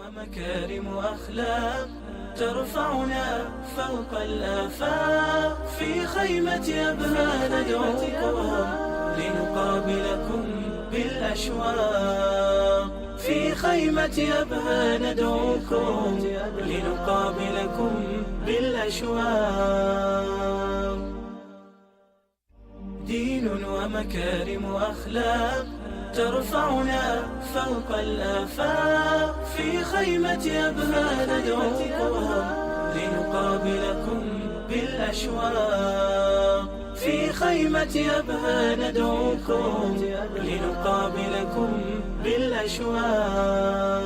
ومكارم أخلاق ترفعنا فوق الآفاق. في خيمة أبها ندعوكم لنقابلكم بالأشواق. في خيمة أبها ندعوكم لنقابلكم بالأشواق. دين ومكارم أخلاق ترفعنا فوق الآفاق. في خيمة أبها ندعوكم لنقابلكم بالأشواق. في خيمة أبها ندعوكم لنقابلكم بالأشواق.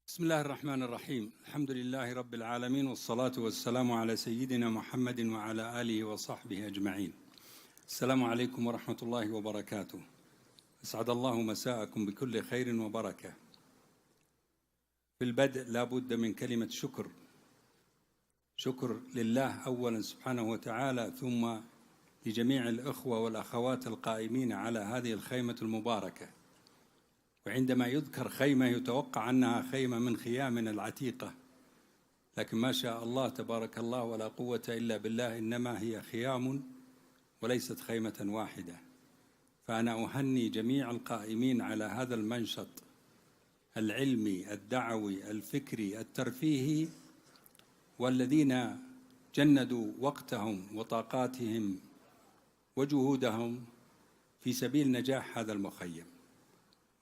بسم الله الرحمن الرحيم. الحمد لله رب العالمين، والصلاة والسلام على سيدنا محمد وعلى آله وصحبه أجمعين. السلام عليكم ورحمة الله وبركاته. أسعد الله مساءكم بكل خير وبركة. في البدء لا بد من كلمة شكر. شكر لله أولا سبحانه وتعالى، ثم لجميع الإخوة والأخوات القائمين على هذه الخيمة المباركة. وعندما يذكر خيمة يتوقع أنها خيمة من خيامنا العتيقة، لكن ما شاء الله تبارك الله ولا قوة إلا بالله، إنما هي خيام وليست خيمة واحدة. فأنا أهني جميع القائمين على هذا المنشط العلمي الدعوي الفكري الترفيهي، والذين جندوا وقتهم وطاقاتهم وجهودهم في سبيل نجاح هذا المخيم.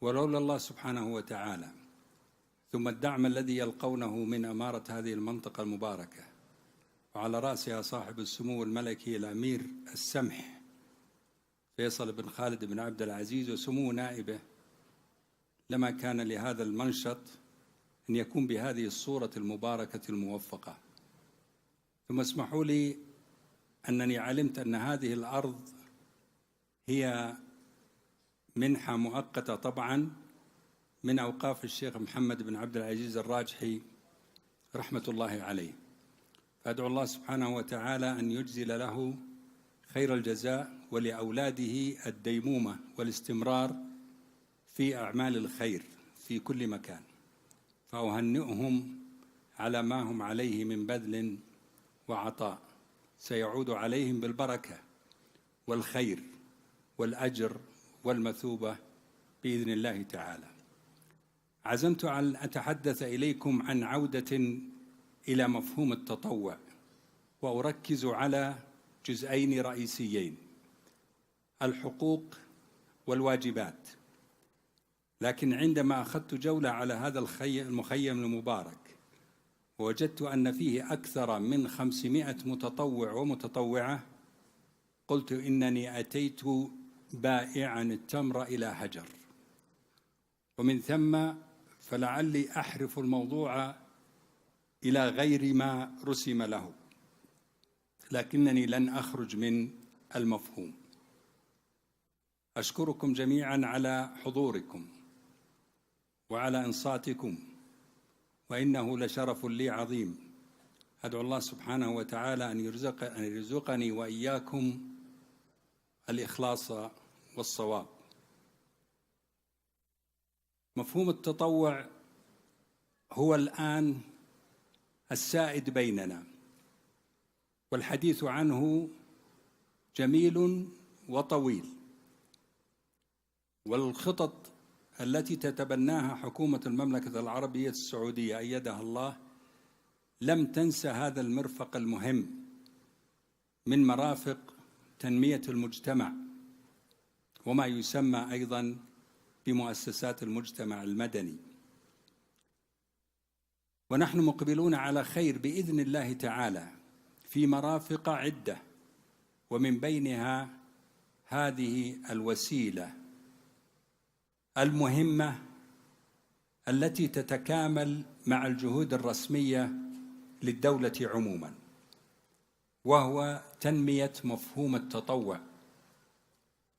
ولولا الله سبحانه وتعالى ثم الدعم الذي يلقونه من أمارة هذه المنطقة المباركة، وعلى رأسها صاحب السمو الملكي الأمير السمح فيصل بن خالد بن عبد العزيز وسمو نائبه، لما كان لهذا المنشط أن يكون بهذه الصورة المباركة الموفقة. ثم اسمحوا لي أنني علمت أن هذه الأرض هي منحة مؤقتة طبعا من أوقاف الشيخ محمد بن عبد العزيز الراجحي رحمة الله عليه، فأدعو الله سبحانه وتعالى أن يجزل له خير الجزاء، ولأولاده الديمومة والاستمرار في أعمال الخير في كل مكان. فأهنئهم على ما هم عليه من بذل وعطاء، سيعود عليهم بالبركة والخير والأجر والمثوبة بإذن الله تعالى. عزمت أن أتحدث إليكم عن عودة إلى مفهوم التطوع، وأركز على جزئين رئيسيين: الحقوق والواجبات. لكن عندما أخذت جولة على هذا المخيم المبارك، ووجدت أن فيه أكثر من 500 متطوع ومتطوعة، قلت إنني أتيت بائعا التمر إلى هجر، ومن ثم فلعلي أحرف الموضوع إلى غير ما رسم له، لكنني لن أخرج من المفهوم. أشكركم جميعا على حضوركم وعلى إنصاتكم، وإنه لشرف لي عظيم. أدعو الله سبحانه وتعالى أن يرزقني وإياكم الإخلاص والصواب. مفهوم التطوع هو الآن السائد بيننا، والحديث عنه جميل وطويل، والخطط التي تتبناها حكومة المملكة العربية السعودية أيدها الله لم تنس هذا المرفق المهم من مرافق تنمية المجتمع، وما يسمى أيضاً بمؤسسات المجتمع المدني. ونحن مقبلون على خير بإذن الله تعالى في مرافق عدة، ومن بينها هذه الوسيلة المهمة التي تتكامل مع الجهود الرسمية للدولة عموماً، وهو تنمية مفهوم التطوع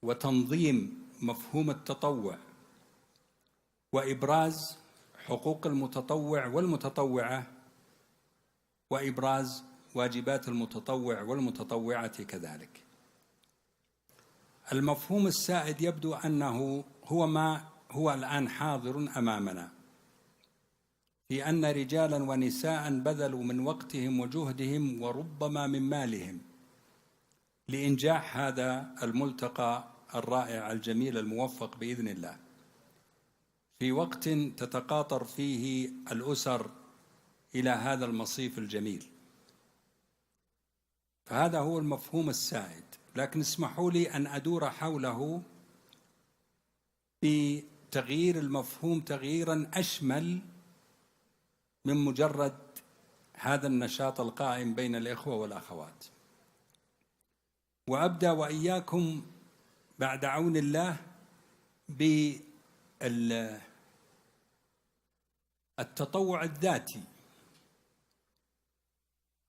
وتنظيم مفهوم التطوع، وإبراز حقوق المتطوع والمتطوعة، وإبراز واجبات المتطوع والمتطوعة كذلك. المفهوم السائد يبدو أنه هو ما هو الآن حاضر أمامنا، في أن رجالا ونساء بذلوا من وقتهم وجهدهم وربما من مالهم لإنجاح هذا الملتقى الرائع الجميل الموفق بإذن الله، في وقت تتقاطر فيه الأسر إلى هذا المصيف الجميل. فهذا هو المفهوم السائد، لكن اسمحوا لي أن أدور حوله بتغيير المفهوم تغييراً أشمل من مجرد هذا النشاط القائم بين الإخوة والأخوات. وأبدأ وإياكم بعد عون الله بالتطوع الذاتي.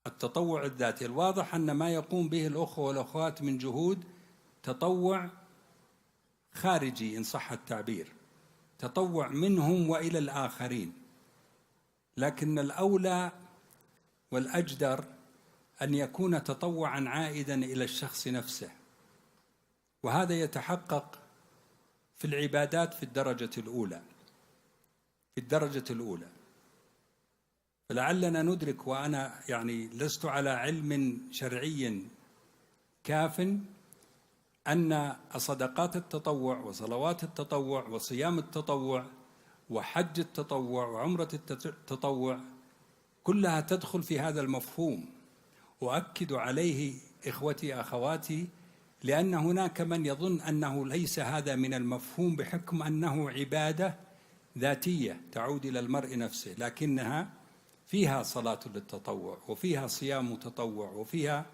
التطوع الذاتي الواضح أن ما يقوم به الأخوة والأخوات من جهود تطوع خارجي إن صح التعبير، تطوع منهم وإلى الآخرين، لكن الأولى والأجدر أن يكون تطوعاً عائداً إلى الشخص نفسه، وهذا يتحقق في العبادات في الدرجة الأولى. فلعلنا ندرك، وأنا لست على علم شرعي كاف، أن صدقات التطوع وصلوات التطوع وصيام التطوع وحج التطوع وعمرة التطوع كلها تدخل في هذا المفهوم. أؤكد عليه إخوتي أخواتي، لأن هناك من يظن أنه ليس هذا من المفهوم بحكم أنه عبادة ذاتية تعود إلى المرء نفسه، لكنها فيها صلاة للتطوع وفيها صيام تطوع وفيها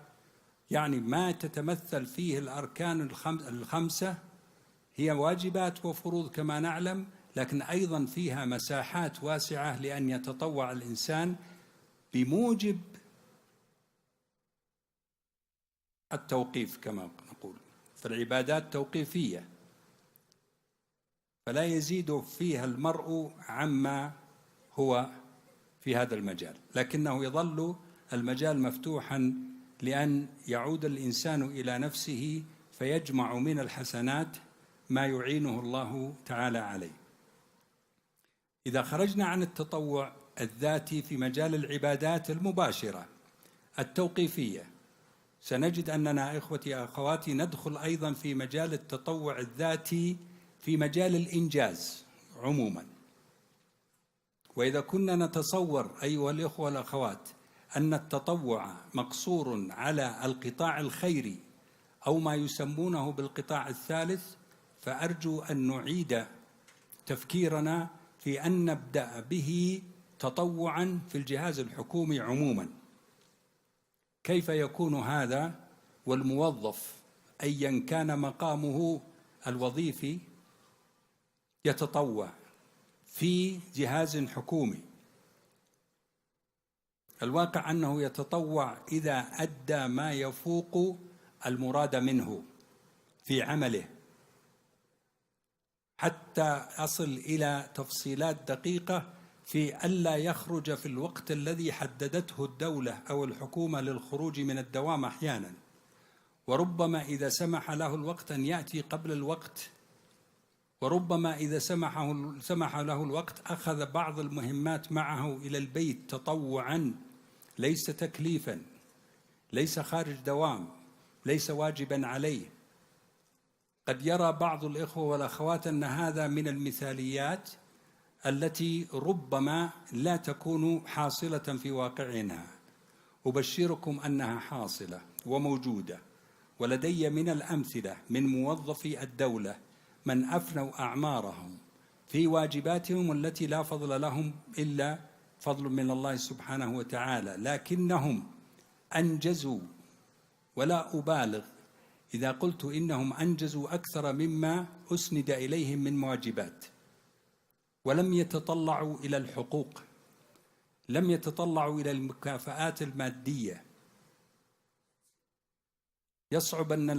ما تتمثل فيه الأركان الخمسة هي واجبات وفروض كما نعلم، لكن أيضا فيها مساحات واسعة لأن يتطوع الإنسان بموجب التوقيف كما نقول، فالعبادات توقيفية فلا يزيد فيها المرء عما هو في هذا المجال، لكنه يظل المجال مفتوحا لأن يعود الإنسان إلى نفسه فيجمع من الحسنات ما يعينه الله تعالى عليه. إذا خرجنا عن التطوع الذاتي في مجال العبادات المباشرة التوقيفية، سنجد أننا إخوتي أخواتي ندخل أيضا في مجال التطوع الذاتي في مجال الإنجاز عموما. وإذا كنا نتصور أيها الإخوة والأخوات أن التطوع مقصور على القطاع الخيري أو ما يسمونه بالقطاع الثالث، فأرجو أن نعيد تفكيرنا في أن نبدأ به تطوعا في الجهاز الحكومي عموما. كيف يكون هذا والموظف أيا كان مقامه الوظيفي يتطوع في جهاز حكومي؟ الواقع أنه يتطوع إذا أدى ما يفوق المراد منه في عمله، حتى أصل إلى تفصيلات دقيقة في ألا يخرج في الوقت الذي حددته الدولة أو الحكومة للخروج من الدوام أحيانا، وربما إذا سمح له الوقت أن يأتي قبل الوقت، وربما إذا سمح له الوقت أخذ بعض المهمات معه إلى البيت تطوعا، ليس تكليفا، ليس خارج دوام، ليس واجبا عليه. قد يرى بعض الإخوة والأخوات أن هذا من المثاليات التي ربما لا تكون حاصلة في واقعنا. أبشركم أنها حاصلة وموجودة، ولدي من الأمثلة من موظفي الدولة من أفنوا أعمارهم في واجباتهم التي لا فضل لهم إلا فضل من الله سبحانه وتعالى، لكنهم أنجزوا، ولا أبالغ إذا قلت إنهم أنجزوا أكثر مما أسند إليهم من واجبات، ولم يتطلعوا إلى الحقوق، لم يتطلعوا إلى المكافآت المادية. يصعب أن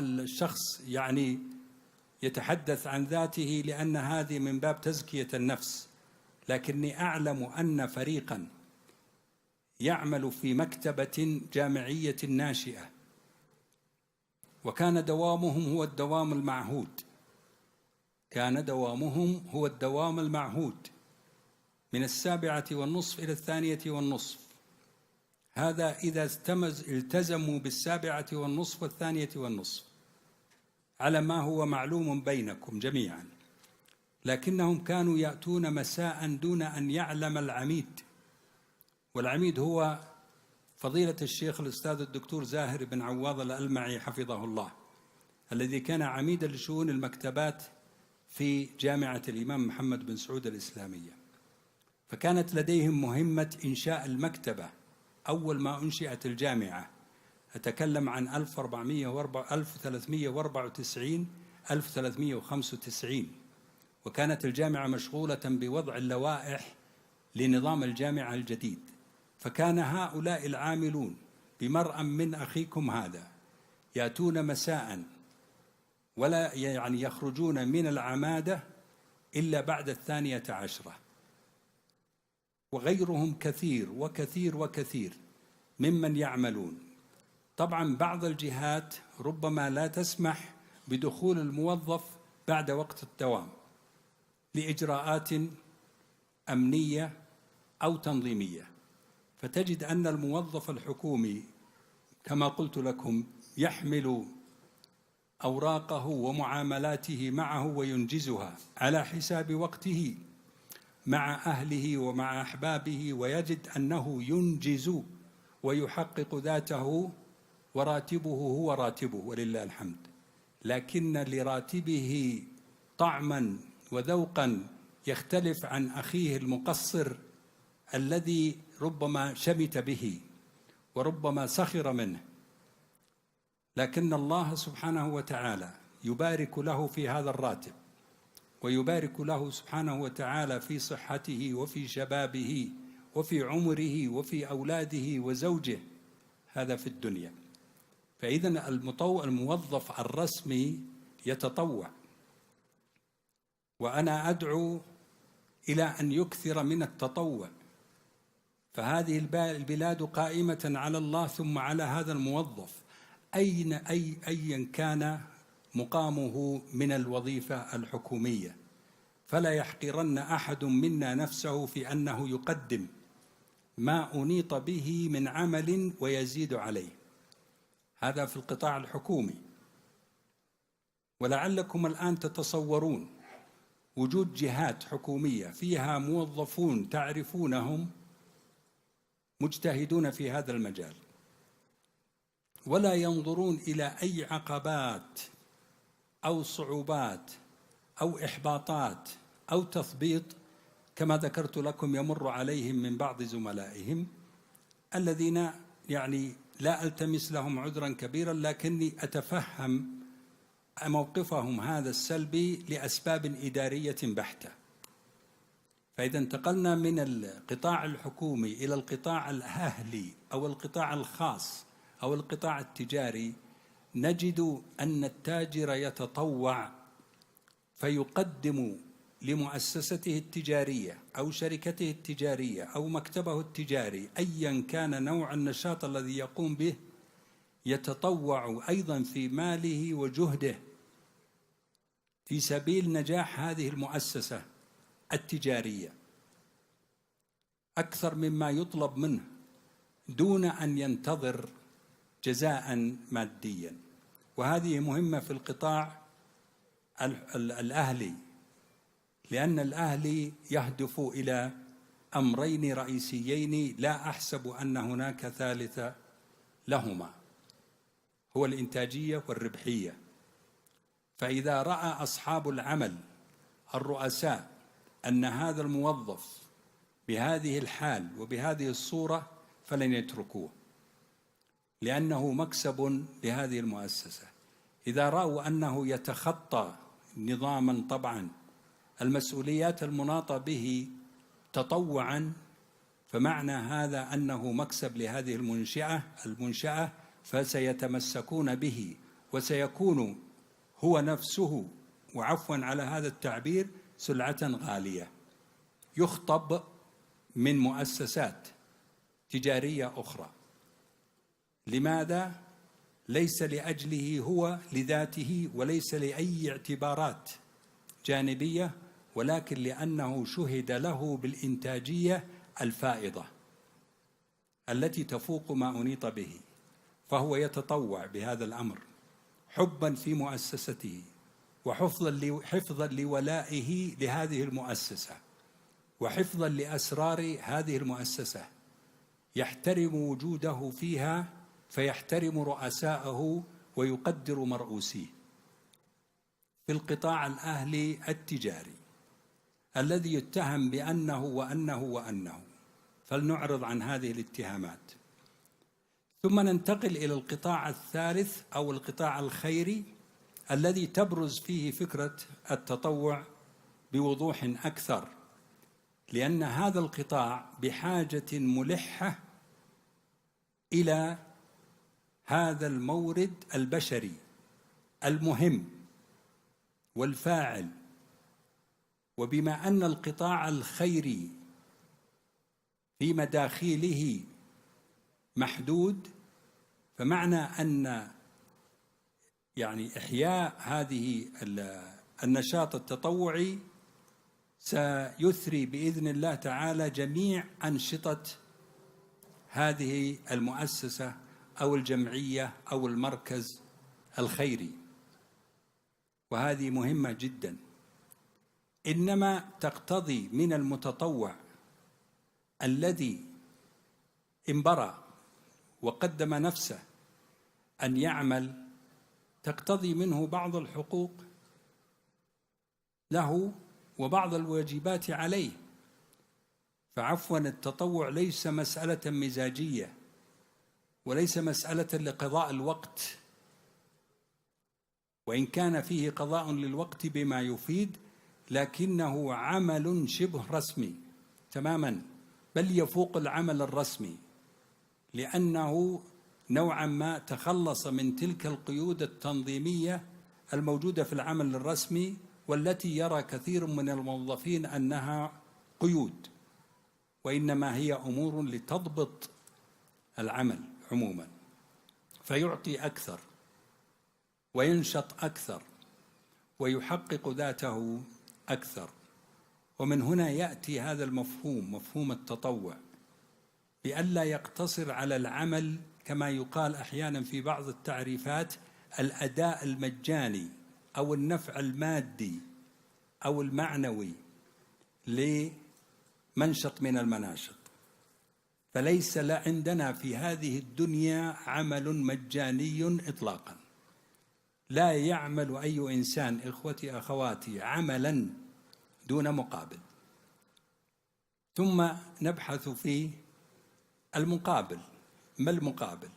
الشخص يتحدث عن ذاته لأن هذه من باب تزكية النفس، لكني أعلم أن فريقا يعمل في مكتبة جامعية ناشئة، وكان دوامهم هو الدوام المعهود، كان دوامهم هو الدوام المعهود من 7:30 إلى 2:30. هذا إذا التزموا 7:30 و2:30 على ما هو معلوم بينكم جميعا، لكنهم كانوا يأتون مساء دون أن يعلم العميد، والعميد هو فضيلة الشيخ الأستاذ الدكتور زاهر بن عواض الألمعي حفظه الله، الذي كان عميدا لشؤون المكتبات في جامعة الإمام محمد بن سعود الإسلامية. فكانت لديهم مهمة إنشاء المكتبة أول ما أنشئت الجامعة، أتكلم عن 1394 1395، وكانت الجامعة مشغولة بوضع اللوائح لنظام الجامعة الجديد. فكان هؤلاء العاملون بمرأ من أخيكم هذا يأتون مساء، ولا يعني يخرجون من العمادة إلا بعد 12، وغيرهم كثير وكثير وكثير ممن يعملون. طبعا بعض الجهات ربما لا تسمح بدخول الموظف بعد وقت الدوام لإجراءات أمنية أو تنظيمية، فتجد أن الموظف الحكومي كما قلت لكم يحمل أوراقه ومعاملاته معه وينجزها على حساب وقته مع أهله ومع أحبابه، ويجد أنه ينجز ويحقق ذاته، وراتبه هو راتبه ولله الحمد، لكن لراتبه طعما وذوقا يختلف عن أخيه المقصر الذي ربما شمت به وربما سخر منه، لكن الله سبحانه وتعالى يبارك له في هذا الراتب، ويبارك له سبحانه وتعالى في صحته وفي شبابه وفي عمره وفي أولاده وزوجه، هذا في الدنيا. فإذا الموظف الرسمي يتطوع، وأنا أدعو إلى أن يكثر من التطوع. فهذه البلاد قائمة على الله ثم على هذا الموظف أيا كان مقامه من الوظيفة الحكومية، فلا يحقرن أحد منا نفسه في أنه يقدم ما أنيط به من عمل ويزيد عليه. هذا في القطاع الحكومي. ولعلكم الآن تتصورون وجود جهات حكومية فيها موظفون تعرفونهم مجتهدون في هذا المجال، ولا ينظرون إلى أي عقبات أو صعوبات أو إحباطات أو تثبيط كما ذكرت لكم يمر عليهم من بعض زملائهم الذين يعني لا ألتمس لهم عذرا كبيرا، لكني أتفهم موقفهم هذا السلبي لأسباب إدارية بحتة. فإذا انتقلنا من القطاع الحكومي إلى القطاع الأهلي أو القطاع الخاص أو القطاع التجاري، نجد أن التاجر يتطوع فيقدم لمؤسسته التجارية أو شركته التجارية أو مكتبه التجاري أيا كان نوع النشاط الذي يقوم به، يتطوع أيضا في ماله وجهده في سبيل نجاح هذه المؤسسة التجارية أكثر مما يطلب منه، دون أن ينتظر جزاء ماديا. وهذه مهمة في القطاع الأهلي، لأن الأهلي يهدف إلى أمرين رئيسيين لا أحسب أن هناك ثالث لهما، هو الإنتاجية والربحية. فإذا رأى أصحاب العمل الرؤساء أن هذا الموظف بهذه الحال وبهذه الصورة فلن يتركوه، لأنه مكسب لهذه المؤسسة. إذا رأوا أنه يتخطى نظاما طبعا المسؤوليات المناطة به تطوعا، فمعنى هذا أنه مكسب لهذه المنشأة فسيتمسكون به، وسيكون هو نفسه، وعفوا على هذا التعبير، سلعة غالية يخطب من مؤسسات تجارية أخرى. لماذا؟ ليس لأجله هو لذاته، وليس لأي اعتبارات جانبية، ولكن لأنه شهد له بالإنتاجية الفائضة التي تفوق ما أنيط به، فهو يتطوع بهذا الأمر حبا في مؤسسته وحفظا لولائه لهذه المؤسسة وحفظا لأسرار هذه المؤسسة. يحترم وجوده فيها فيحترم رؤساءه ويقدر مرؤوسيه. في القطاع الأهلي التجاري الذي يتهم بأنه وأنه فلنعرض عن هذه الاتهامات. ثم ننتقل إلى القطاع الثالث أو القطاع الخيري الذي تبرز فيه فكرة التطوع بوضوح أكثر، لأن هذا القطاع بحاجة ملحة إلى هذا المورد البشري المهم والفاعل. وبما أن القطاع الخيري في مداخيله محدود، فمعنى أن إحياء هذه النشاط التطوعي سيثري بإذن الله تعالى جميع أنشطة هذه المؤسسة أو الجمعية أو المركز الخيري، وهذه مهمة جدا. إنما تقتضي من المتطوع الذي انبرى وقدم نفسه أن يعمل، تقتضي منه بعض الحقوق له وبعض الواجبات عليه. فعفوا التطوع ليس مسألة مزاجية وليس مسألة لقضاء الوقت، وإن كان فيه قضاء للوقت بما يفيد، لكنه عمل شبه رسمي تماما، بل يفوق العمل الرسمي، لأنه نوعا ما تخلص من تلك القيود التنظيمية الموجودة في العمل الرسمي، والتي يرى كثير من الموظفين أنها قيود، وإنما هي أمور لتضبط العمل عموما، فيعطي أكثر وينشط أكثر ويحقق ذاته أكثر. ومن هنا يأتي هذا المفهوم، مفهوم التطوع، بألا يقتصر على العمل كما يقال أحيانا في بعض التعريفات الأداء المجاني أو النفع المادي أو المعنوي لمنشط من المناشط. فليس عندنا في هذه الدنيا عمل مجاني إطلاقا. لا يعمل أي إنسان إخوتي أخواتي عملا دون مقابل. ثم نبحث في المقابل. ما المقابل؟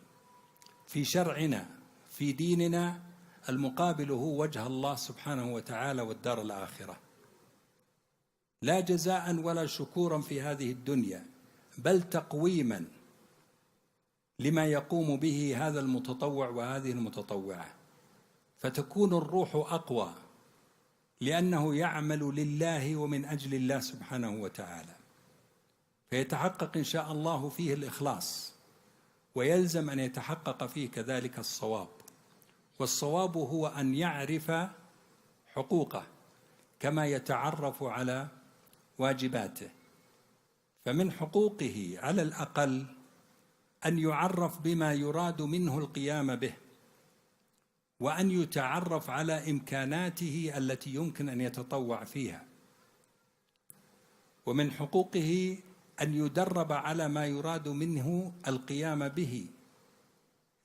في شرعنا في ديننا المقابل هو وجه الله سبحانه وتعالى والدار الآخرة، لا جزاء ولا شكورا في هذه الدنيا، بل تقويما لما يقوم به هذا المتطوع وهذه المتطوعة، فتكون الروح أقوى لأنه يعمل لله ومن أجل الله سبحانه وتعالى، فيتحقق إن شاء الله فيه الإخلاص، ويلزم أن يتحقق فيه كذلك الصواب. والصواب هو أن يعرف حقوقه كما يتعرف على واجباته. فمن حقوقه على الأقل أن يعرف بما يراد منه القيام به، وأن يتعرف على إمكاناته التي يمكن أن يتطوع فيها. ومن حقوقه أن يدرب على ما يراد منه القيام به،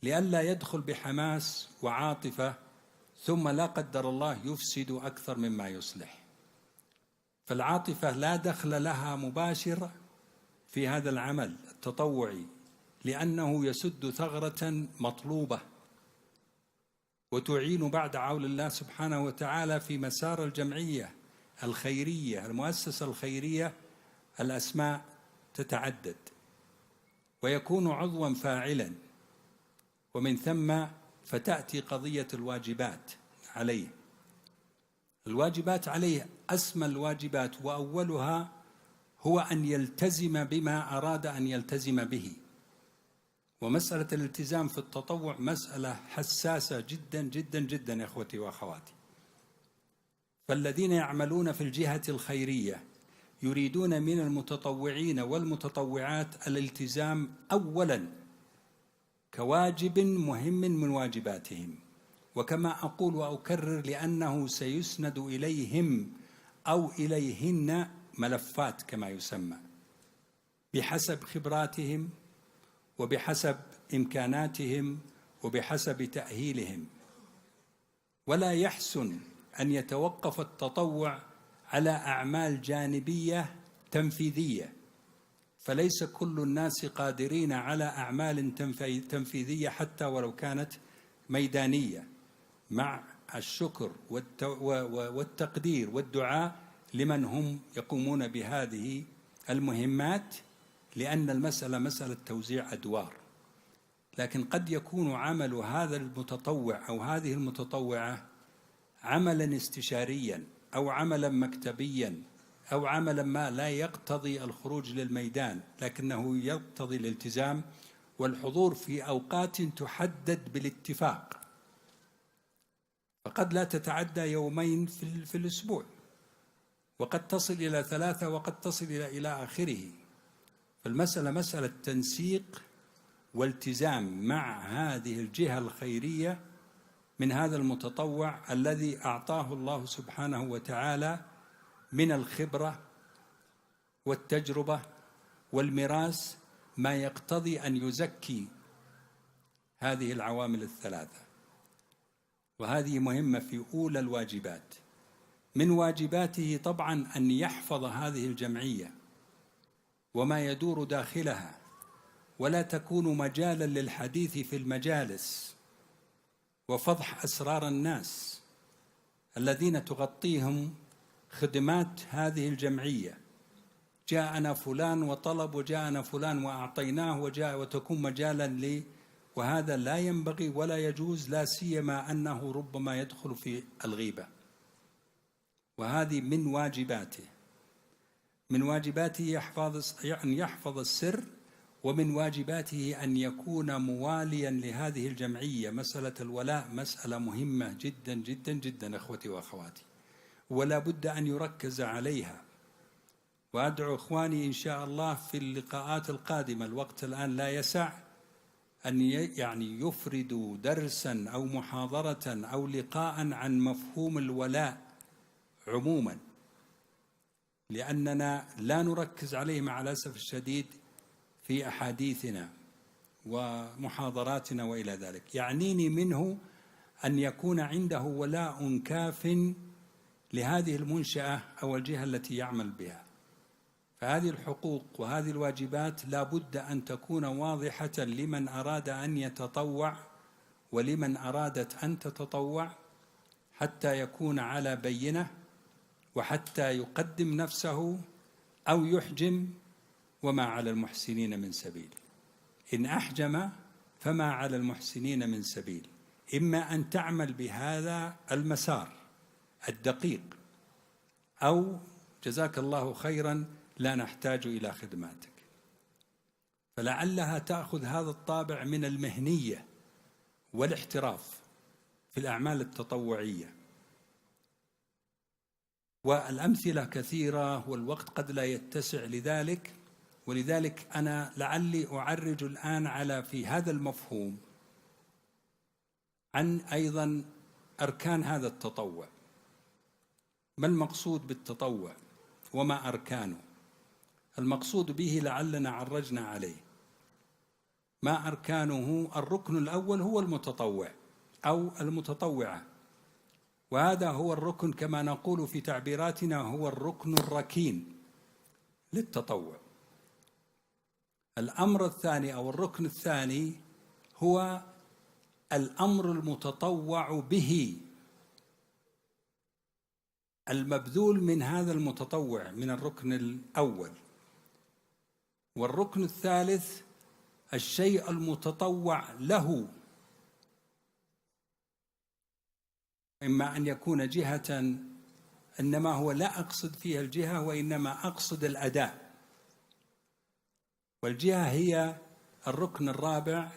لئلا يدخل بحماس وعاطفة ثم لا قدر الله يفسد أكثر مما يصلح. فالعاطفة لا دخل لها مباشر في هذا العمل التطوعي، لأنه يسد ثغرة مطلوبة وتعين بعد عون الله سبحانه وتعالى في مسار الجمعية الخيرية، المؤسسة الخيرية. الأسماء تتعدد ويكون عضوا فاعلا، ومن ثم فتأتي قضية الواجبات عليه. الواجبات عليه أسمى الواجبات، وأولها هو أن يلتزم بما أراد أن يلتزم به، ومسألة الالتزام في التطوع مسألة حساسة جدا جدا جدا يا إخوتي وأخواتي. فالذين يعملون في الجهة الخيرية يريدون من المتطوعين والمتطوعات الالتزام أولا كواجب مهم من واجباتهم، وكما أقول وأكرر لأنه سيسند إليهم أو إليهن ملفات كما يسمى بحسب خبراتهم وبحسب إمكاناتهم وبحسب تأهيلهم. ولا يحسن أن يتوقف التطوع على أعمال جانبية تنفيذية، فليس كل الناس قادرين على أعمال تنفيذية حتى ولو كانت ميدانية، مع الشكر والتقدير والدعاء لمن هم يقومون بهذه المهمات، لأن المسألة مسألة توزيع أدوار. لكن قد يكون عمل هذا المتطوع أو هذه المتطوعة عملا استشاريا أو عملا مكتبيا أو عملا ما لا يقتضي الخروج للميدان، لكنه يقتضي الالتزام والحضور في أوقات تحدد بالاتفاق، فقد لا تتعدى يومين في الأسبوع، وقد تصل إلى 3 وقد تصل إلى آخره. فالمسألة مسألة تنسيق والتزام مع هذه الجهة الخيرية من هذا المتطوع الذي أعطاه الله سبحانه وتعالى من الخبرة والتجربة والميراث ما يقتضي أن يزكي هذه العوامل الثلاثة. وهذه مهمة في أولى الواجبات. من واجباته طبعا أن يحفظ هذه الجمعية وما يدور داخلها، ولا تكون مجالا للحديث في المجالس وفضح أسرار الناس الذين تغطيهم خدمات هذه الجمعية. جاءنا فلان وطلب، وجاءنا فلان وأعطيناه، وتكون مجالا وهذا لا ينبغي ولا يجوز، لا سيما أنه ربما يدخل في الغيبة. وهذه من واجباته. من واجباته أن يحفظ السر، ومن واجباته أن يكون مواليا لهذه الجمعية. مسألة الولاء مسألة مهمة جدا جدا جدا أخوتي وأخواتي، ولا بد أن يركز عليها. وأدعو إخواني إن شاء الله في اللقاءات القادمة، الوقت الآن لا يسع، أن يفردوا درسا أو محاضرة أو لقاء عن مفهوم الولاء عموما، لأننا لا نركز عليه مع الأسف الشديد في أحاديثنا ومحاضراتنا وإلى ذلك. يعنيني منه أن يكون عنده ولاء كاف لهذه المنشأة أو الجهة التي يعمل بها. فهذه الحقوق وهذه الواجبات لا بد أن تكون واضحة لمن أراد أن يتطوع ولمن أرادت أن تتطوع، حتى يكون على بينة وحتى يقدم نفسه أو يحجم، وما على المحسنين من سبيل. إن أحجم فما على المحسنين من سبيل. إما أن تعمل بهذا المسار الدقيق، أو جزاك الله خيرا لا نحتاج إلى خدماتك. فلعلها تأخذ هذا الطابع من المهنية والاحتراف في الأعمال التطوعية. والأمثلة كثيرة والوقت قد لا يتسع لذلك، ولذلك أنا لعلي أعرج الآن في هذا المفهوم عن أيضا أركان هذا التطوع. ما المقصود بالتطوع وما أركانه؟ المقصود به لعلنا عرجنا عليه. ما أركانه؟ الركن الأول هو المتطوع أو المتطوعة، وهذا هو الركن كما نقول في تعبيراتنا هو الركن الركين للتطوع. الأمر الثاني أو الركن الثاني هو الأمر المتطوع به، المبذول من هذا المتطوع من الركن الأول. والركن الثالث الشيء المتطوع له، إما أن يكون جهة إنما هو لا أقصد فيها الجهة وإنما أقصد الأداء، والجهة هي الركن الرابع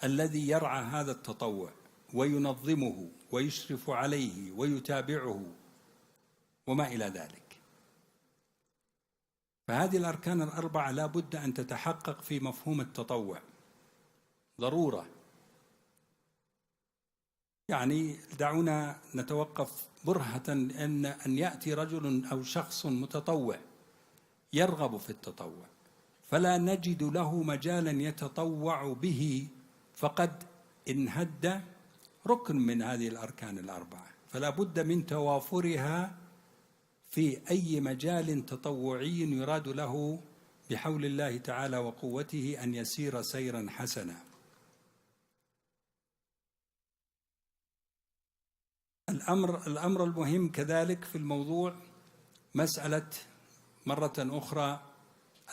الذي يرعى هذا التطوع وينظمه ويشرف عليه ويتابعه وما إلى ذلك. فهذه الأركان الأربعة لا بد أن تتحقق في مفهوم التطوع ضرورة. يعني دعونا نتوقف برهة أن يأتي رجل أو شخص متطوع يرغب في التطوع فلا نجد له مجالا يتطوع به، فقد انهد ركن من هذه الأركان الأربعة، فلا بد من توافرها في أي مجال تطوعي يراد له بحول الله تعالى وقوته أن يسير سيرا حسنا. الأمر المهم كذلك في الموضوع مسألة مرة أخرى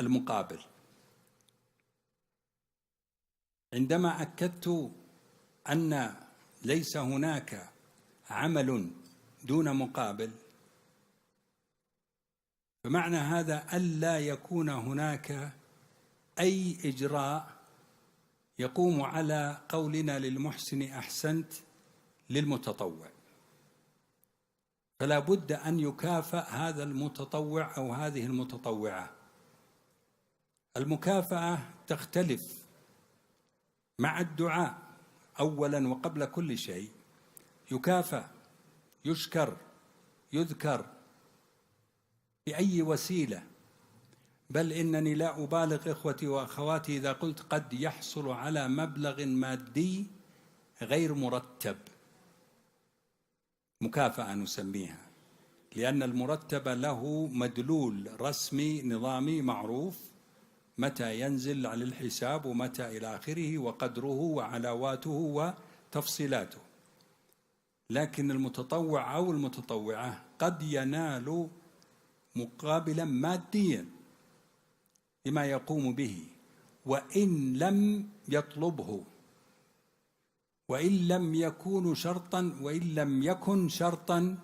المقابل. عندما أكدت أن ليس هناك عمل دون مقابل، فمعنى هذا ألا يكون هناك أي إجراء يقوم على قولنا للمحسن أحسنت للمتطوع، فلا بد أن يكافأ هذا المتطوع أو هذه المتطوعة. المكافأة تختلف مع الدعاء أولا وقبل كل شيء، يكافأ، يشكر، يذكر بأي وسيلة، بل إنني لا أبالغ إخوتي وأخواتي إذا قلت قد يحصل على مبلغ مادي غير مرتب، مكافأة نسميها، لأن المرتب له مدلول رسمي نظامي معروف متى ينزل على الحساب ومتى إلى آخره وقدره وعلاواته وتفصيلاته. لكن المتطوع أو المتطوعة قد ينال مقابلا ماديا لما يقوم به وإن لم يطلبه، وإن لم يكن شرطا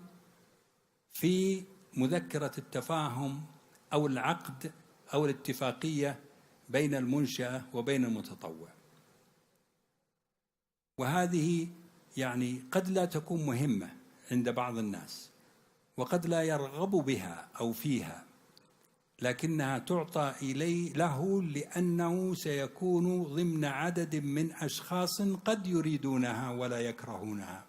في مذكرة التفاهم أو العقد أو الاتفاقية بين المنشأة وبين المتطوع. وهذه يعني قد لا تكون مهمة عند بعض الناس وقد لا يرغب بها أو فيها، لكنها تعطى له لأنه سيكون ضمن عدد من أشخاص قد يريدونها ولا يكرهونها،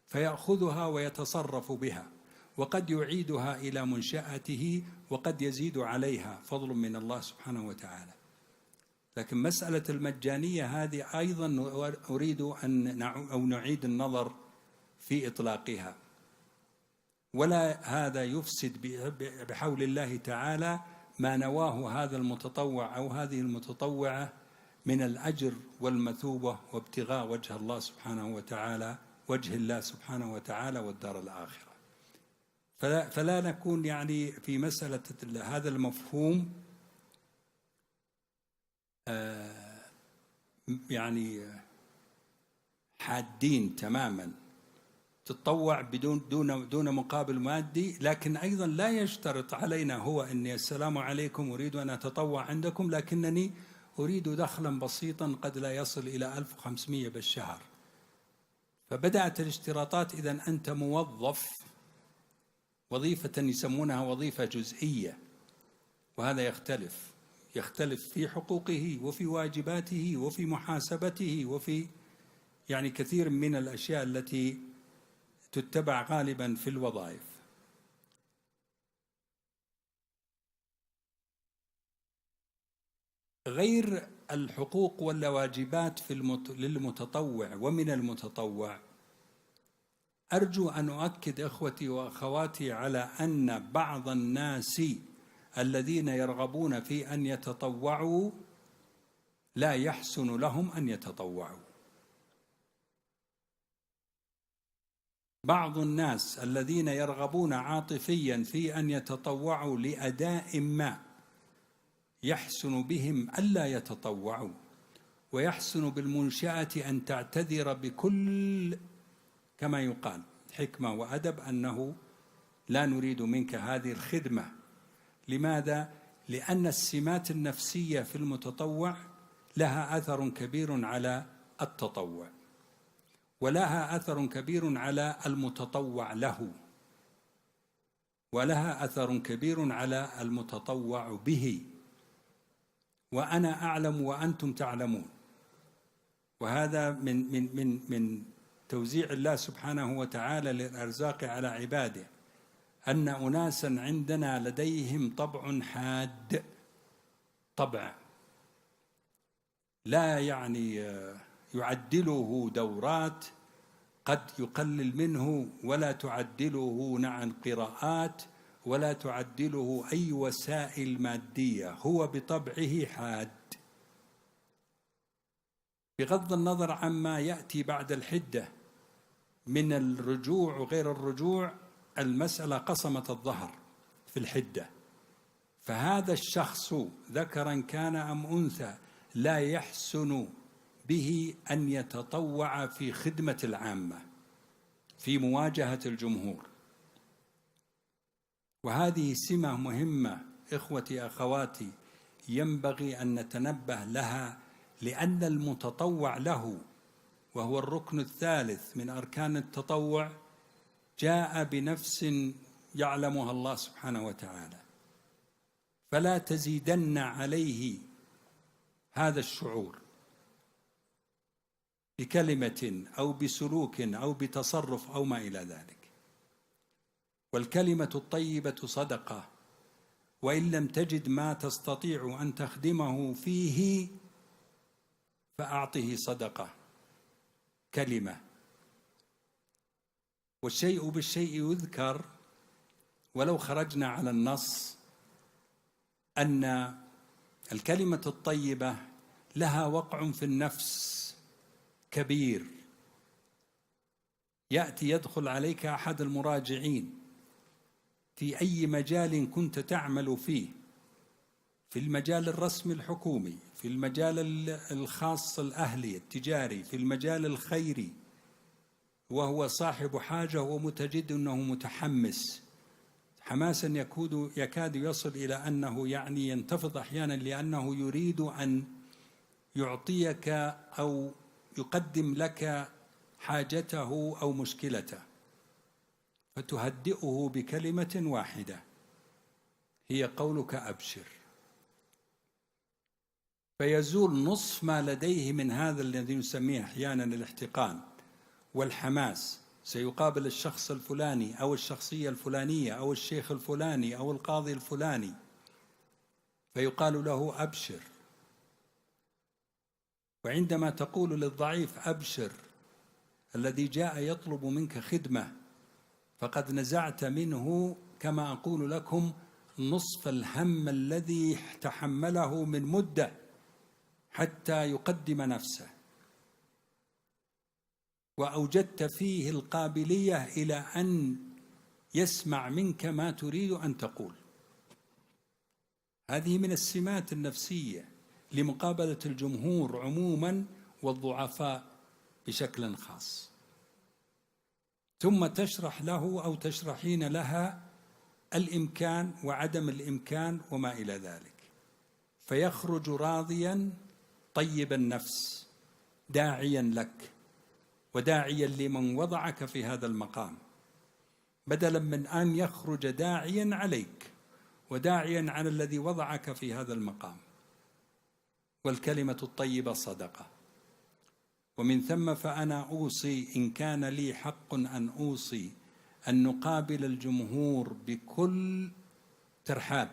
فيأخذها ويتصرف بها، وقد يعيدها إلى منشأته وقد يزيد عليها فضل من الله سبحانه وتعالى. لكن مسألة المجانية هذه أيضا أريد أن نعيد النظر في إطلاقها، ولا هذا يفسد بحول الله تعالى ما نواه هذا المتطوع أو هذه المتطوعة من الأجر والمثوبة وابتغاء وجه الله سبحانه وتعالى، وجه الله سبحانه وتعالى والدار الآخرة. فلا نكون يعني في مسألة هذا المفهوم يعني حادين تماما، تتطوع دون مقابل مادي، لكن أيضا لا يشترط علينا هو أني السلام عليكم أريد أن أتطوع عندكم لكنني أريد دخلا بسيطا قد لا يصل إلى 1500 بالشهر. فبدأت الاشتراطات، إذن أنت موظف وظيفة يسمونها وظيفة جزئية، وهذا يختلف في حقوقه وفي واجباته وفي محاسبته وفي يعني كثير من الأشياء التي تتبع غالبا في الوظائف. غير الحقوق والواجبات للمتطوع ومن المتطوع، أرجو أن أؤكد إخوتي وأخواتي على أن بعض الناس الذين يرغبون في أن يتطوعوا لا يحسن لهم أن يتطوعوا. بعض الناس الذين يرغبون عاطفيا في أن يتطوعوا لأداء ما يحسن بهم ألا يتطوعوا، ويحسن بالمنشأة أن تعتذر بكل كما يقال حكمة وأدب أنه لا نريد منك هذه الخدمة. لماذا؟ لأن السمات النفسية في المتطوع لها أثر كبير على التطوع، ولها أثر كبير على المتطوع له، ولها أثر كبير على المتطوع به، وأنا أعلم وأنتم تعلمون. وهذا من توزيع الله سبحانه وتعالى للأرزاق على عباده، أن أناسا عندنا لديهم طبع حاد، طبع لا يعدله دورات، قد يقلل منه، ولا تعدله قراءات، ولا تعدله أي وسائل مادية، هو بطبعه حاد. بغض النظر عما يأتي بعد الحدة من الرجوع وغير الرجوع، المسألة قصمة الظهر في الحدة. فهذا الشخص ذكرا كان أم أنثى لا يحسن به أن يتطوع في خدمة العامة، في مواجهة الجمهور. وهذه سمة مهمة إخوتي أخواتي، ينبغي أن نتنبه لها، لأن المتطوع له، وهو الركن الثالث من أركان التطوع، جاء بنفس يعلمها الله سبحانه وتعالى، فلا تزيدن عليه هذا الشعور بكلمة أو بسلوك أو بتصرف أو ما إلى ذلك. والكلمة الطيبة صدقة، وإن لم تجد ما تستطيع أن تخدمه فيه فأعطه صدقة، كلمة. والشيء بالشيء يذكر، ولو خرجنا على النص، أن الكلمة الطيبة لها وقع في النفس كبير. يدخل عليك أحد المراجعين في أي مجال كنت تعمل فيه، في المجال الرسمي الحكومي، في المجال الخاص الأهلي التجاري، في المجال الخيري، وهو صاحب حاجة ومتجد أنه متحمس حماسا يكاد يصل إلى أنه ينتفض أحيانا، لأنه يريد أن يعطيك أو يقدم لك حاجته أو مشكلته، فتهدئه بكلمة واحدة هي قولك أبشر، فيزول نصف ما لديه من هذا الذي نسميه أحيانا الاحتقان والحماس. سيقابل الشخص الفلاني أو الشخصية الفلانية أو الشيخ الفلاني أو القاضي الفلاني، فيقال له أبشر. وعندما تقول للضعيف أبشر الذي جاء يطلب منك خدمة، فقد نزعت منه كما أقول لكم نصف الهم الذي تحمله من مدة حتى يقدم نفسه، وأوجدت فيه القابلية إلى أن يسمع منك ما تريد أن تقول. هذه من السمات النفسية لمقابلة الجمهور عموما والضعفاء بشكل خاص. ثم تشرح له أو تشرحين لها الإمكان وعدم الإمكان وما إلى ذلك، فيخرج راضيا طيب النفس داعيا لك وداعيا لمن وضعك في هذا المقام، بدلا من أن يخرج داعيا عليك وداعيا على الذي وضعك في هذا المقام. والكلمة الطيبة صدقة. ومن ثم فأنا أوصي، إن كان لي حق أن أوصي، أن نقابل الجمهور بكل ترحاب،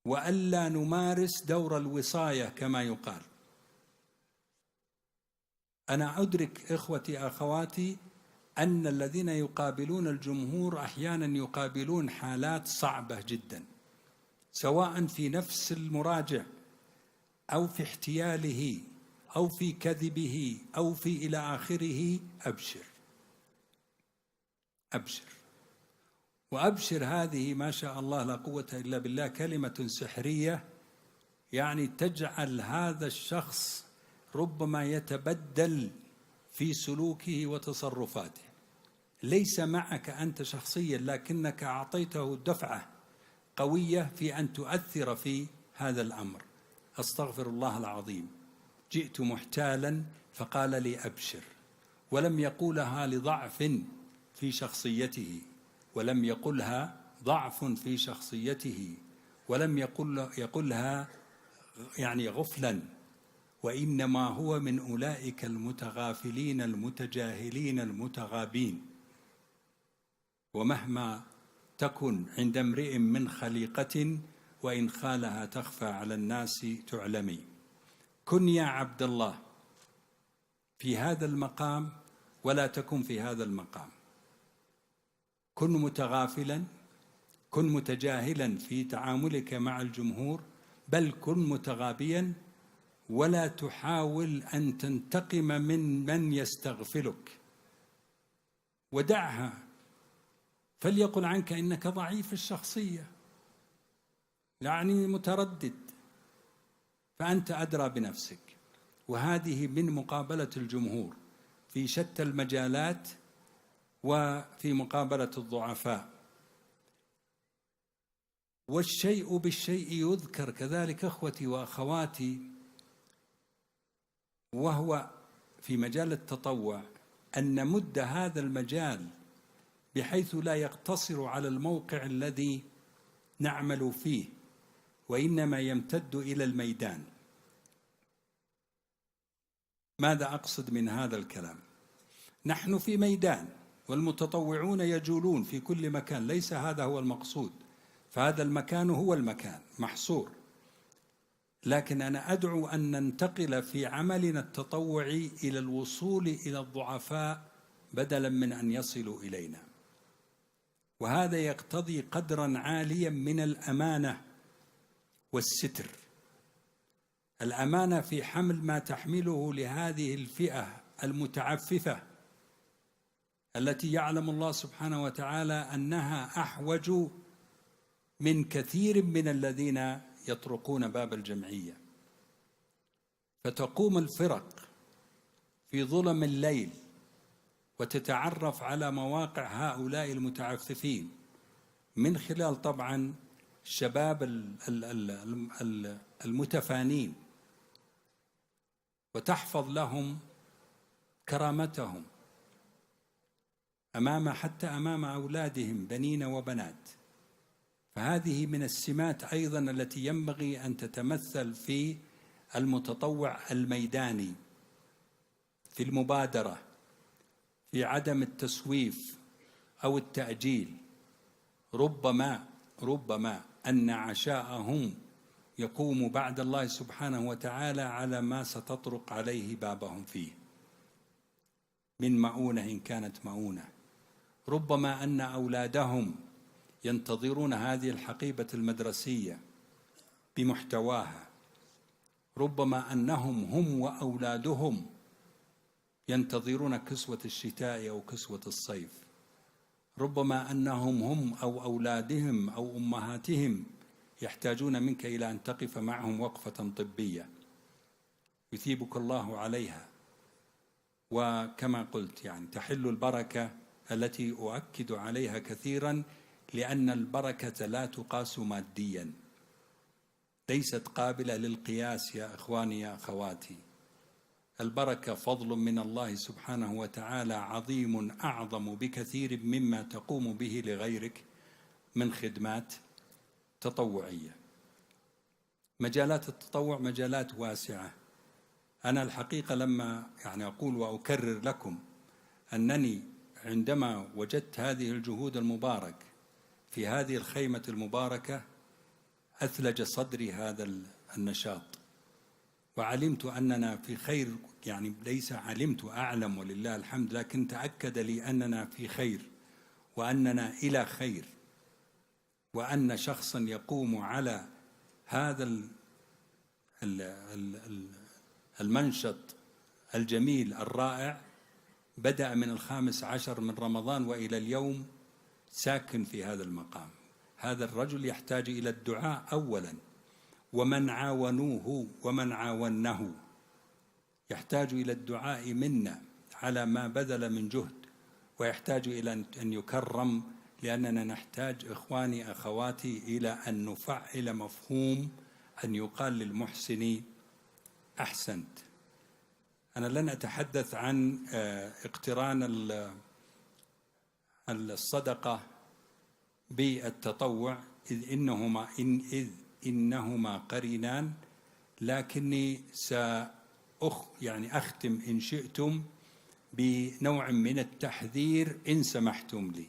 وألا نمارس دور الوصاية كما يقال. أنا أدرك إخوتي أخواتي أن الذين يقابلون الجمهور أحيانا يقابلون حالات صعبة جدا، سواء في نفس المراجع أو في احتياله أو في كذبه أو في إلى آخره. أبشر أبشر. وأبشر هذه ما شاء الله لا قوة إلا بالله كلمة سحرية، تجعل هذا الشخص ربما يتبدل في سلوكه وتصرفاته، ليس معك أنت شخصيا، لكنك أعطيته دفعة قوية في أن تؤثر في هذا الأمر. أستغفر الله العظيم، جئت محتالا فقال لي أبشر، ولم يقولها لضعف في شخصيته، ولم يقلها ضعف في شخصيته، ولم يقلها يعني غفلا، وإنما هو من أولئك المتغافلين المتجاهلين المتغابين. ومهما تكن عند امرئ من خليقة وإن خالها تخفى على الناس تعلمي. كن يا عبد الله في هذا المقام ولا تكن في هذا المقام. كن متغافلا، كن متجاهلا في تعاملك مع الجمهور، بل كن متغابيا، ولا تحاول أن تنتقم من يستغفلك، ودعها، فليقل عنك إنك ضعيف الشخصية، يعني متردد، فأنت أدرى بنفسك. وهذه من مقابلة الجمهور في شتى المجالات وفي مقابلة الضعفاء. والشيء بالشيء يذكر كذلك أخوتي وأخواتي، وهو في مجال التطوع أن نمد هذا المجال بحيث لا يقتصر على الموقع الذي نعمل فيه، وإنما يمتد إلى الميدان. ماذا أقصد من هذا الكلام؟ نحن في ميدان، والمتطوعون يجولون في كل مكان، ليس هذا هو المقصود، فهذا المكان هو المكان محصور، لكن أنا أدعو أن ننتقل في عملنا التطوعي إلى الوصول إلى الضعفاء بدلا من أن يصلوا إلينا. وهذا يقتضي قدرا عاليا من الأمانة والستر. الأمانة في حمل ما تحمله لهذه الفئة المتعففة التي يعلم الله سبحانه وتعالى أنها أحوج من كثير من الذين يطرقون باب الجمعية. فتقوم الفرق في ظلم الليل وتتعرف على مواقع هؤلاء المتعففين من خلال طبعا الشباب المتفانين، وتحفظ لهم كرامتهم حتى أمام أولادهم بنين وبنات. فهذه من السمات أيضا التي ينبغي أن تتمثل في المتطوع الميداني، في المبادرة، في عدم التسويف أو التأجيل. ربما أن عشاءهم يقوم بعد الله سبحانه وتعالى على ما ستطرق عليه بابهم فيه من مؤونة إن كانت مؤونة. ربما أن أولادهم ينتظرون هذه الحقيبة المدرسية بمحتواها. ربما أنهم هم وأولادهم ينتظرون كسوة الشتاء أو كسوة الصيف. ربما أنهم هم أو أولادهم أو أمهاتهم يحتاجون منك إلى أن تقف معهم وقفة طبية يثيبك الله عليها. وكما قلت يعني تحل البركة التي أؤكد عليها كثيرا، لأن البركة لا تقاس ماديا، ليست قابلة للقياس يا إخواني يا أخواتي. البركة فضل من الله سبحانه وتعالى عظيم أعظم بكثير مما تقوم به لغيرك من خدمات تطوعية. مجالات التطوع مجالات واسعة. أنا الحقيقة لما أقول وأكرر لكم أنني عندما وجدت هذه الجهود المباركة في هذه الخيمة المباركة أثلج صدري هذا النشاط، وعلمت أننا في خير. يعني ليس علمت، أعلم ولله الحمد، لكن تأكد لي أننا في خير وأننا إلى خير، وأن شخصا يقوم على هذا المنشط الجميل الرائع بدأ من 15 من رمضان وإلى اليوم ساكن في هذا المقام. هذا الرجل يحتاج إلى الدعاء أولا، ومن عاونوه ومن عاونه يحتاج إلى الدعاء منا على ما بذل من جهد، ويحتاج إلى أن يكرم، لأننا نحتاج إخواني أخواتي إلى أن نفعل مفهوم أن يقال للمحسن أحسنت. أنا لن أتحدث عن اقتران الصدقة بالتطوع إذ إنهما قرينان، لكني أختم إن شئتم بنوع من التحذير إن سمحتم لي،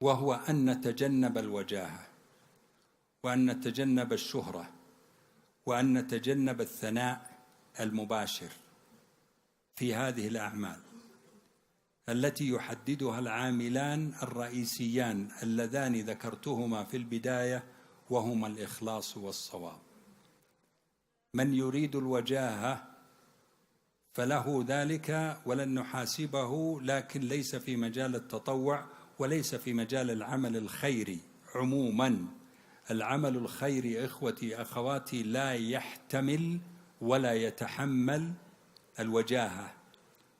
وهو أن نتجنب الوجاهة، وأن نتجنب الشهرة، وأن نتجنب الثناء المباشر في هذه الأعمال التي يحددها العاملان الرئيسيان اللذان ذكرتهما في البداية، وهما الإخلاص والصواب. من يريد الوجاهة فله ذلك ولن نحاسبه، لكن ليس في مجال التطوع وليس في مجال العمل الخيري عموما. العمل الخيري إخوتي أخواتي لا يحتمل ولا يتحمل الوجاهة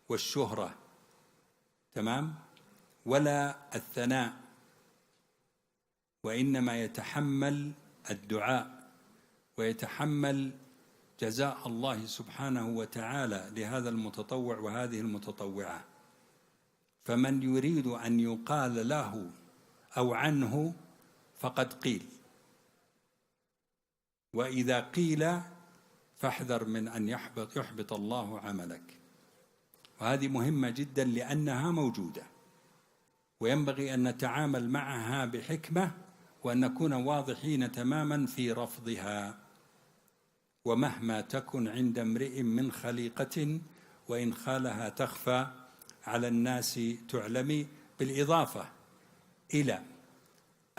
والشهرة، تمام، ولا الثناء، وإنما يتحمل الدعاء ويتحمل جزاء الله سبحانه وتعالى لهذا المتطوع وهذه المتطوعة. فمن يريد أن يقال له أو عنه فقد قيل، وإذا قيل فاحذر من أن يحبط الله عملك. وهذه مهمة جدا لأنها موجودة، وينبغي أن نتعامل معها بحكمة وأن نكون واضحين تماما في رفضها. ومهما تكن عند امرئ من خليقة وإن خالها تخفى على الناس تعلمي، بالإضافة إلى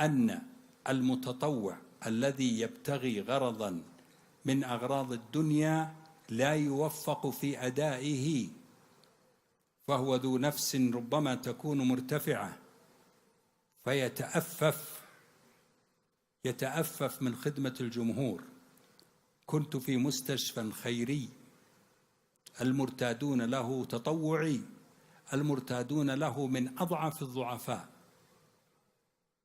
أن المتطوع الذي يبتغي غرضا من أغراض الدنيا لا يوفق في أدائه، فهو ذو نفس ربما تكون مرتفعة يتأفف من خدمة الجمهور. كنت في مستشفى خيري، المرتادون له تطوعي، المرتادون له من أضعف الضعفاء،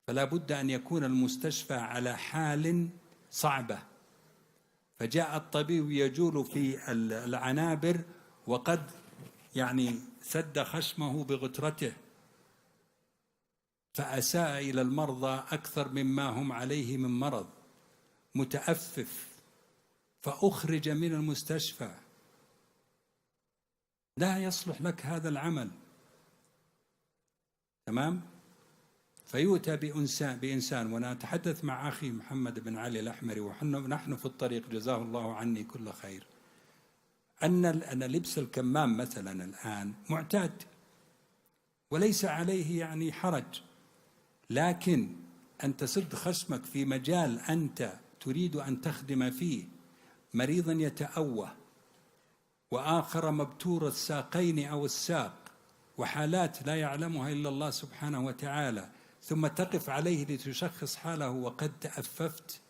فلا بد أن يكون المستشفى على حال صعبة. فجاء الطبيب يجول في العنابر وقد سد خشمه بغترته، فأساء إلى المرضى أكثر مما هم عليه من مرض، متأفف، فأخرج من المستشفى. لا يصلح لك هذا العمل، تمام؟ فيؤتى بإنسان. وأنا أتحدث مع أخي محمد بن علي الأحمري ونحن في الطريق جزاه الله عني كل خير، أن لبس الكمام مثلا الآن معتاد وليس عليه حرج، لكن أن تسد خشمك في مجال أنت تريد أن تخدم فيه مريضا يتأوه، وآخر مبتور الساقين أو الساق، وحالات لا يعلمها إلا الله سبحانه وتعالى، ثم تقف عليه لتشخص حاله وقد تأففت.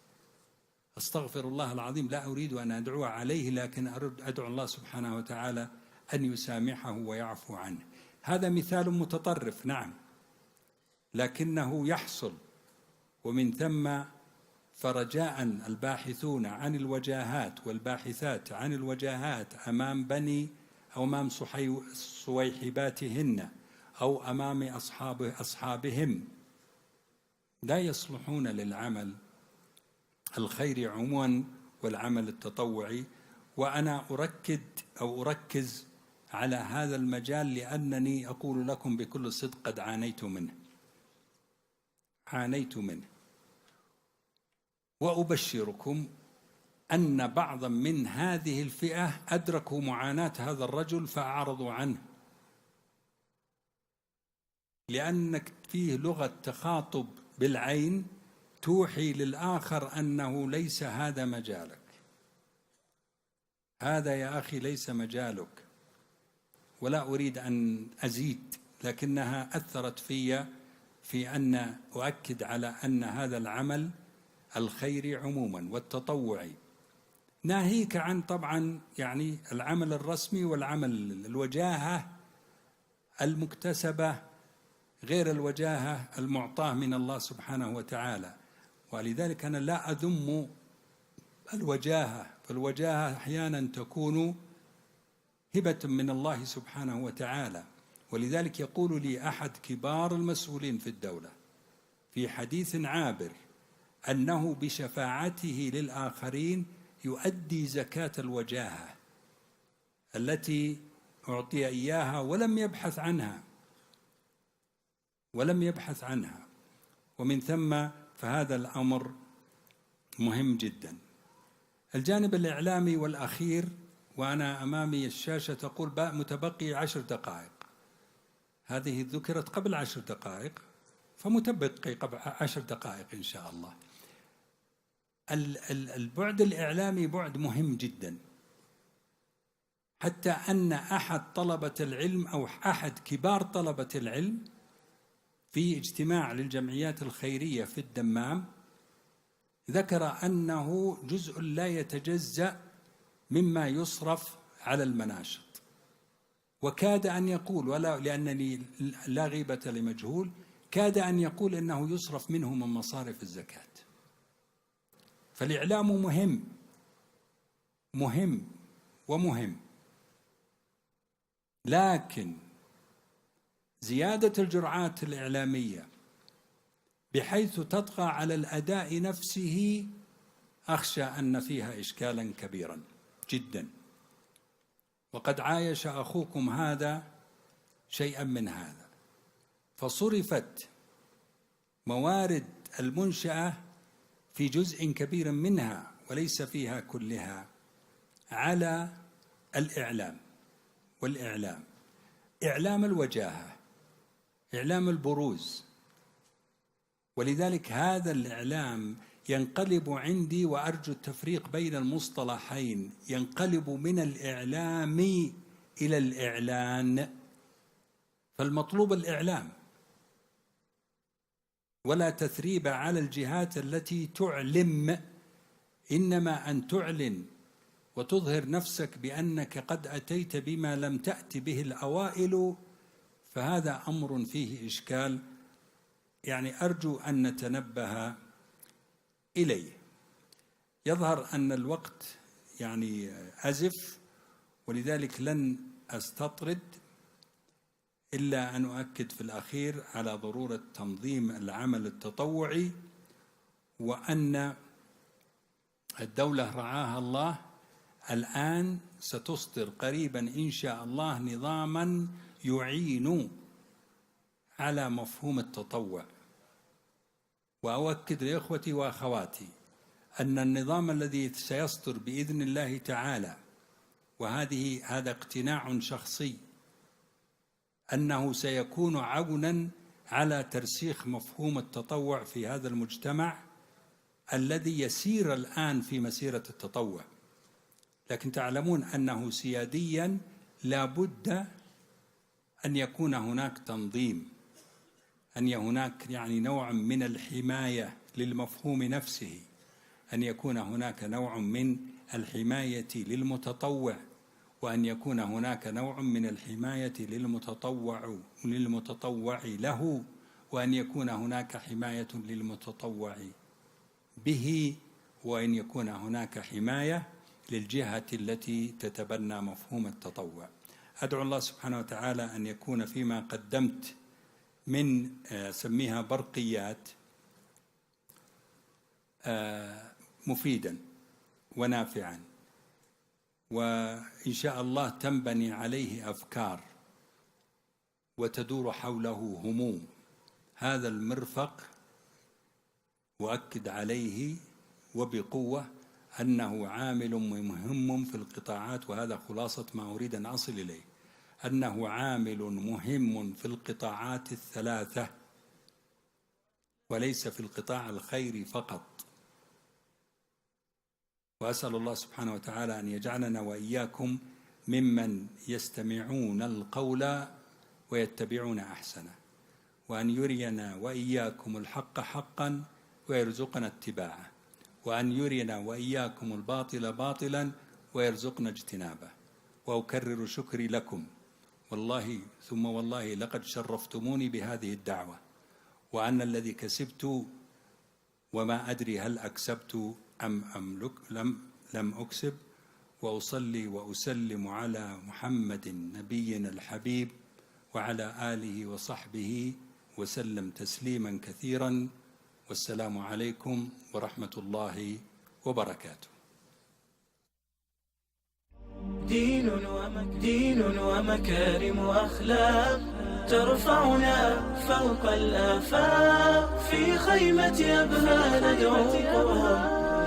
أستغفر الله العظيم، لا أريد أن أدعو عليه، لكن أدعو الله سبحانه وتعالى أن يسامحه ويعفو عنه. هذا مثال متطرف، نعم، لكنه يحصل. ومن ثم فرجاء الباحثون عن الوجاهات والباحثات عن الوجاهات أمام بني أو أمام صويحباتهن أو أمام أصحابهم لا يصلحون للعمل الخيري عموما والعمل التطوعي. وأنا أركز على هذا المجال لأنني أقول لكم بكل صدق قد عانيت منه، وأبشركم أن بعضا من هذه الفئة أدركوا معاناة هذا الرجل فأعرضوا عنه، لأنك فيه لغة تخاطب بالعين توحي للآخر أنه ليس هذا مجالك، هذا يا أخي ليس مجالك. ولا أريد أن أزيد، لكنها أثرت في أن أؤكد على أن هذا العمل الخيري عموما والتطوعي، ناهيك عن طبعا العمل الرسمي والعمل الوجاهة المكتسبة غير الوجاهة المعطاة من الله سبحانه وتعالى. ولذلك أنا لا أذم الوجاهة، فالوجاهة أحيانا تكون هبة من الله سبحانه وتعالى. ولذلك يقول لي أحد كبار المسؤولين في الدولة في حديث عابر أنه بشفاعته للآخرين يؤدي زكاة الوجاهة التي أعطي إياها ولم يبحث عنها. ومن ثم فهذا الأمر مهم جدا. الجانب الإعلامي والأخير، وأنا أمامي الشاشة تقول متبقي 10 دقائق، هذه ذكرت قبل 10 دقائق، فمتبقي قبل 10 دقائق إن شاء الله. البعد الإعلامي بعد مهم جدا، حتى أن أحد طلبة العلم أو أحد كبار طلبة العلم في اجتماع للجمعيات الخيرية في الدمام ذكر أنه جزء لا يتجزأ مما يصرف على المناشط، وكاد أن يقول، ولا لأنني لا غيبة لمجهول، كاد أن يقول إنه يصرف منه من مصارف الزكاة. فالإعلام مهم، لكن زيادة الجرعات الإعلامية بحيث تطغى على الأداء نفسه أخشى أن فيها إشكالا كبيرا جدا. وقد عايش أخوكم هذا شيئا من هذا، فصرفت موارد المنشأة في جزء كبير منها وليس فيها كلها على الإعلام والإعلام، إعلام الوجاهة، إعلام البروز. ولذلك هذا الإعلام ينقلب عندي، وأرجو التفريق بين المصطلحين، ينقلب من الإعلام إلى الإعلان. فالمطلوب الإعلام، ولا تثريب على الجهات التي تعلم، إنما أن تعلن وتظهر نفسك بأنك قد أتيت بما لم تأت به الأوائل، فهذا أمر فيه إشكال، يعني أرجو أن نتنبه إليه. يظهر أن الوقت يعني أزف، ولذلك لن أستطرد إلا أن أؤكد في الأخير على ضرورة تنظيم العمل التطوعي، وأن الدولة رعاها الله الآن ستصدر قريبا إن شاء الله نظاما يعين على مفهوم التطوع. وأؤكد لإخوتي وأخواتي أن النظام الذي سيصدر بإذن الله تعالى، هذا اقتناع شخصي، أنه سيكون عونا على ترسيخ مفهوم التطوع في هذا المجتمع الذي يسير الآن في مسيرة التطوع. لكن تعلمون أنه سياديا لا بد أن يكون هناك تنظيم، أن هناك يعني نوع من الحماية للمفهوم نفسه، أن يكون هناك نوع من الحماية للمتطوع، وأن يكون هناك نوع من الحماية للمتطوع له، وأن يكون هناك حماية للمتطوع به، وأن يكون هناك حماية للجهة التي تتبنى مفهوم التطوع. أدعو الله سبحانه وتعالى أن يكون فيما قدمت من سميها برقيات مفيدا ونافعا، وإن شاء الله تنبني عليه أفكار وتدور حوله هموم. هذا المرفق وأكد عليه وبقوة أنه عامل مهم في القطاعات، وهذا خلاصة ما أريد أن أصل إليه، أنه عامل مهم في القطاعات الثلاثة وليس في القطاع الخيري فقط. وأسأل الله سبحانه وتعالى أن يجعلنا وإياكم ممن يستمعون القول ويتبعون أحسنه، وأن يرينا وإياكم الحق حقا ويرزقنا اتباعه، وأن يرينا وإياكم الباطل باطلا ويرزقنا اجتنابه. وأكرر شكري لكم، والله ثم والله لقد شرفتموني بهذه الدعوة، وأن الذي كسبت وما أدري هل أكسبت أم لم أكسب، وأصلي وأسلم على محمد نبينا الحبيب وعلى آله وصحبه وسلم تسليما كثيرا. والسلام عليكم ورحمة الله وبركاته. دين ومكارم وأخلاق ترفعنا فوق الآفاق. في خيمة أبهى ندعوكم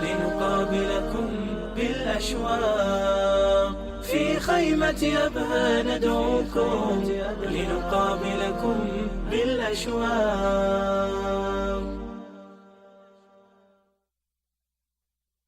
لنقابلكم بالأشواق. في خيمة أبهى ندعوكم لنقابلكم بالأشواق.